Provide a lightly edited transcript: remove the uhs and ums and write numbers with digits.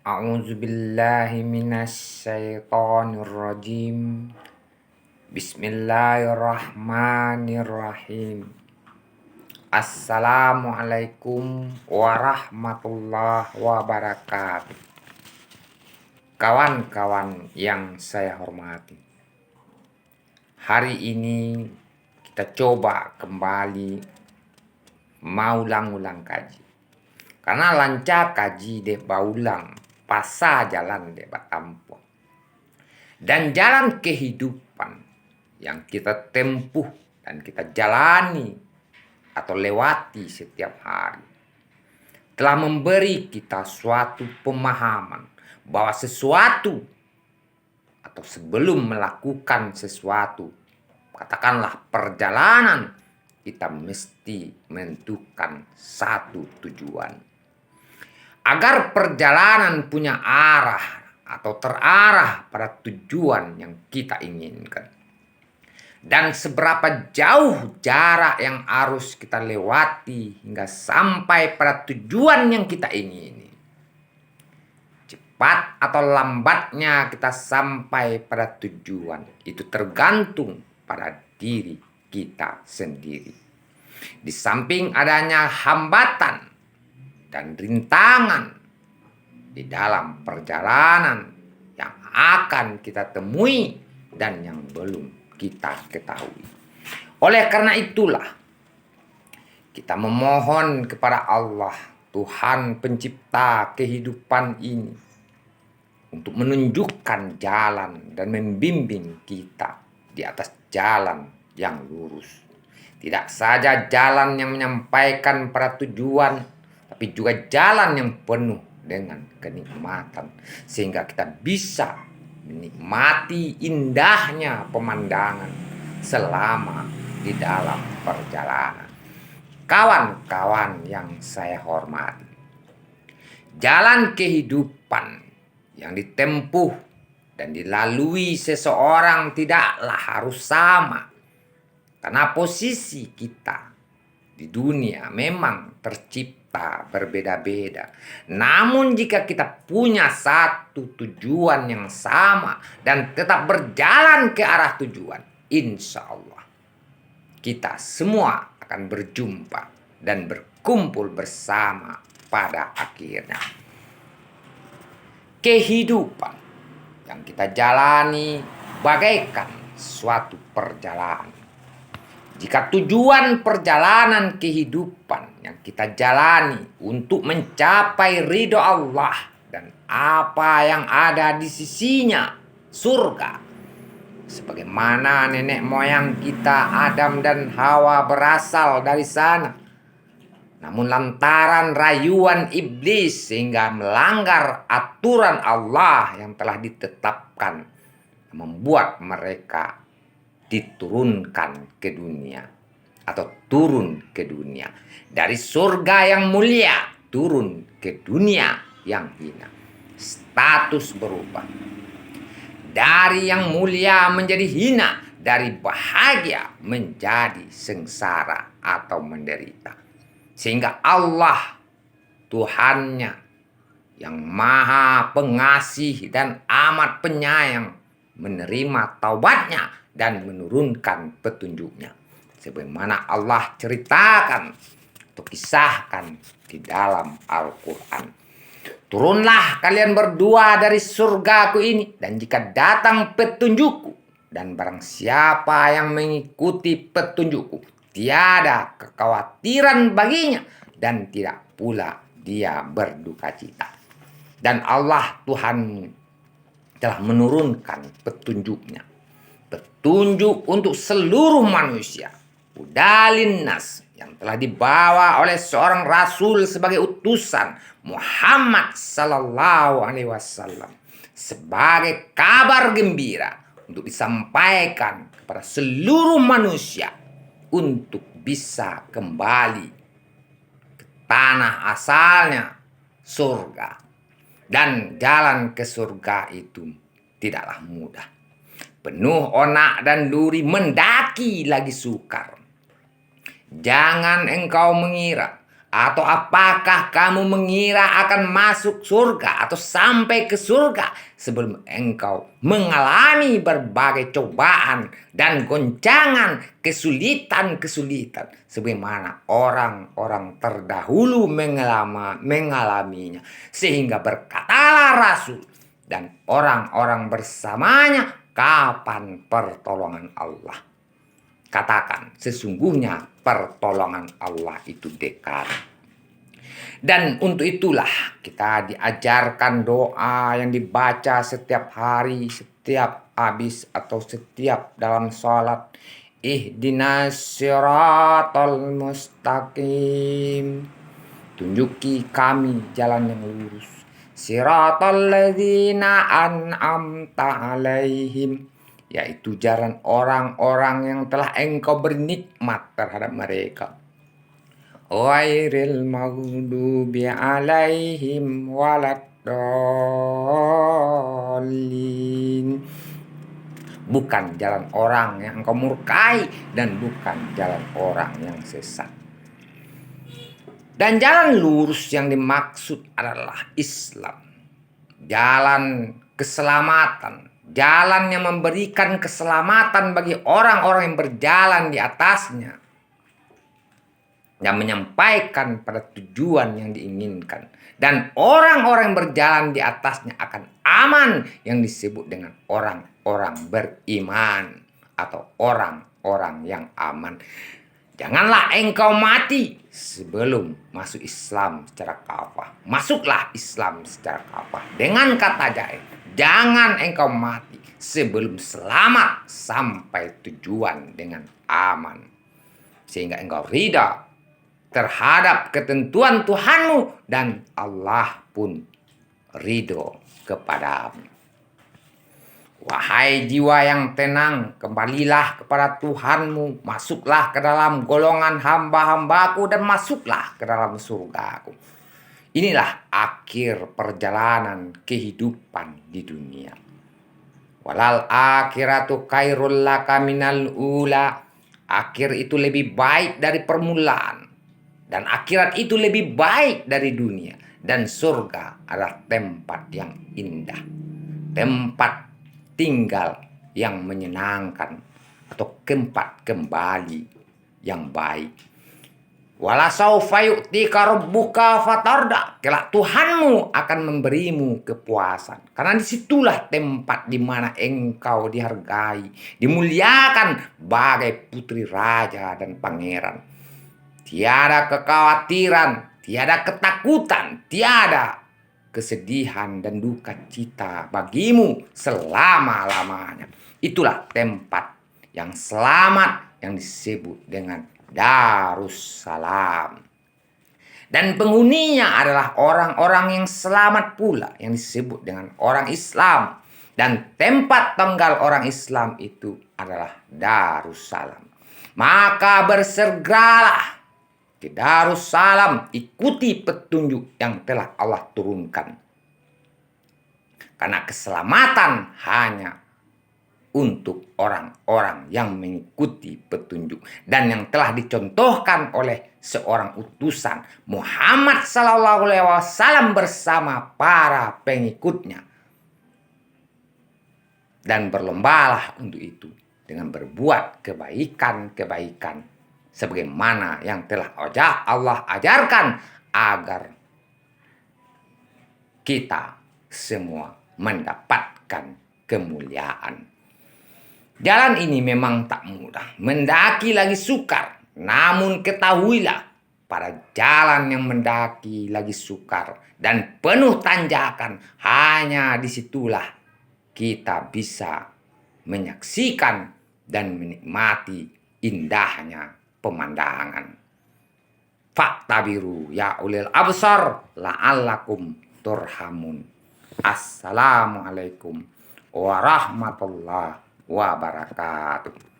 A'udzubillahi minasyaitonirrajim. Bismillahirrahmanirrahim. Assalamualaikum warahmatullahi wabarakatuh. Kawan-kawan yang saya hormati, hari ini kita coba kembali mau ulang kaji. Karena lancar kaji de baulang pasa jalan de batampo. Dan jalan kehidupan yang kita tempuh dan kita jalani atau lewati setiap hari telah memberi kita suatu pemahaman bahwa sesuatu atau sebelum melakukan sesuatu, katakanlah perjalanan, kita mesti menentukan satu tujuan. Agar perjalanan punya arah atau terarah pada tujuan yang kita inginkan. Dan seberapa jauh jarak yang harus kita lewati hingga sampai pada tujuan yang kita ingini. Cepat atau lambatnya kita sampai pada tujuan, itu tergantung pada diri kita sendiri. Di samping adanya hambatan dan rintangan di dalam perjalanan yang akan kita temui dan yang belum kita ketahui. Oleh karena itulah kita memohon kepada Allah, Tuhan pencipta kehidupan ini, untuk menunjukkan jalan dan membimbing kita di atas jalan yang lurus. Tidak saja jalan yang menyampaikan pada tujuan, tapi juga jalan yang penuh dengan kenikmatan. Sehingga kita bisa menikmati indahnya pemandangan selama di dalam perjalanan. Kawan-kawan yang saya hormati, jalan kehidupan yang ditempuh dan dilalui seseorang tidaklah harus sama. Karena posisi kita di dunia memang tercipta berbeda-beda. Namun jika kita punya satu tujuan yang sama dan tetap berjalan ke arah tujuan, insya Allah kita semua akan berjumpa dan berkumpul bersama pada akhirnya. Kehidupan yang kita jalani bagaikan suatu perjalanan. Jika tujuan perjalanan kehidupan yang kita jalani untuk mencapai ridho Allah dan apa yang ada di sisinya, surga, sebagaimana nenek moyang kita Adam dan Hawa berasal dari sana, namun lantaran rayuan iblis sehingga melanggar aturan Allah yang telah ditetapkan, membuat mereka diturunkan ke dunia atau turun ke dunia. Dari surga yang mulia turun ke dunia yang hina. Status berubah. Dari yang mulia menjadi hina, dari bahagia menjadi sengsara atau menderita. Sehingga Allah, Tuhannya yang maha pengasih dan amat penyayang, menerima taubatnya dan menurunkan petunjuknya. Sebagaimana Allah ceritakan atau kisahkan di dalam Al-Quran. Turunlah kalian berdua dari surgaku ini, dan jika datang petunjukku, dan barang siapa yang mengikuti petunjukku, tiada kekhawatiran baginya, dan tidak pula dia berduka cita. Dan Allah Tuhanmu telah menurunkan petunjuknya. Petunjuk untuk seluruh manusia. Hudalin nas, yang telah dibawa oleh seorang rasul sebagai utusan Muhammad sallallahu alaihi wasallam, sebagai kabar gembira untuk disampaikan kepada seluruh manusia untuk bisa kembali ke tanah asalnya, surga. Dan jalan ke surga itu tidaklah mudah. Penuh onak dan duri, mendaki lagi sukar. Jangan engkau mengira Atau apakah kamu mengira akan masuk surga atau sampai ke surga sebelum engkau mengalami berbagai cobaan dan goncangan, kesulitan-kesulitan sebagaimana orang-orang terdahulu mengalaminya. Sehingga berkatalah Rasul dan orang-orang bersamanya, kapan pertolongan Allah? Katakan, sesungguhnya pertolongan Allah itu dekat. Dan untuk itulah kita diajarkan doa yang dibaca setiap hari, setiap habis atau setiap dalam sholat. Ihdinas siratal mustaqim. Tunjuki kami jalan yang lurus. Siratal ladzina an'amta alaihim. Yaitu jalan orang-orang yang telah engkau bernikmat terhadap mereka. Ghairil maghdubi alaihim waladdallin. Bukan jalan orang yang engkau murkai dan bukan jalan orang yang sesat. Dan jalan lurus yang dimaksud adalah Islam. Jalan keselamatan. Jalan yang memberikan keselamatan bagi orang-orang yang berjalan di atasnya. Dan menyampaikan pada tujuan yang diinginkan. Dan orang-orang yang berjalan di atasnya akan aman, yang disebut dengan orang-orang beriman. Atau orang-orang yang aman. Janganlah engkau mati sebelum masuk Islam secara kafah. Masuklah Islam secara kafah. Dengan kata lain, jangan engkau mati sebelum selamat sampai tujuan dengan aman. Sehingga engkau ridha terhadap ketentuan Tuhanmu dan Allah pun ridho kepadamu. Wahai jiwa yang tenang, kembalilah kepada Tuhanmu, masuklah ke dalam golongan hamba-hambaku dan masuklah ke dalam surgaku. Inilah akhir perjalanan kehidupan di dunia. Walal akhiratu khairul laka minal ula. Akhir itu lebih baik dari permulaan. Dan akhirat itu lebih baik dari dunia. Dan surga adalah tempat yang indah. Tempat tinggal yang menyenangkan atau tempat kembali yang baik. Wala saufa yu'tika rabbuka fatarda. Kelak Tuhanmu akan memberimu kepuasan. Karena disitulah tempat di mana engkau dihargai, dimuliakan bagai putri raja dan pangeran. Tiada kekhawatiran, tiada ketakutan, tiada kesedihan dan duka cita bagimu selama-lamanya. Itulah tempat yang selamat yang disebut dengan Darussalam. Dan penghuninya adalah orang-orang yang selamat pula yang disebut dengan orang Islam. Dan tempat tinggal orang Islam itu adalah Darussalam. Maka bersegeralah ke Darussalam, ikuti petunjuk yang telah Allah turunkan. Karena keselamatan hanya untuk orang-orang yang mengikuti petunjuk. Dan yang telah dicontohkan oleh seorang utusan Muhammad SAW bersama para pengikutnya. Dan berlombalah untuk itu dengan berbuat kebaikan-kebaikan. Sebagaimana yang telah Allah ajarkan agar kita semua mendapatkan kemuliaan. Jalan ini memang tak mudah, mendaki lagi sukar. Namun ketahuilah, pada jalan yang mendaki lagi sukar dan penuh tanjakan, hanya disitulah kita bisa menyaksikan dan menikmati indahnya pemandangan. Faktabiru ya ulil absar la'allakum turhamun. Assalamualaikum warahmatullahi wabarakatuh.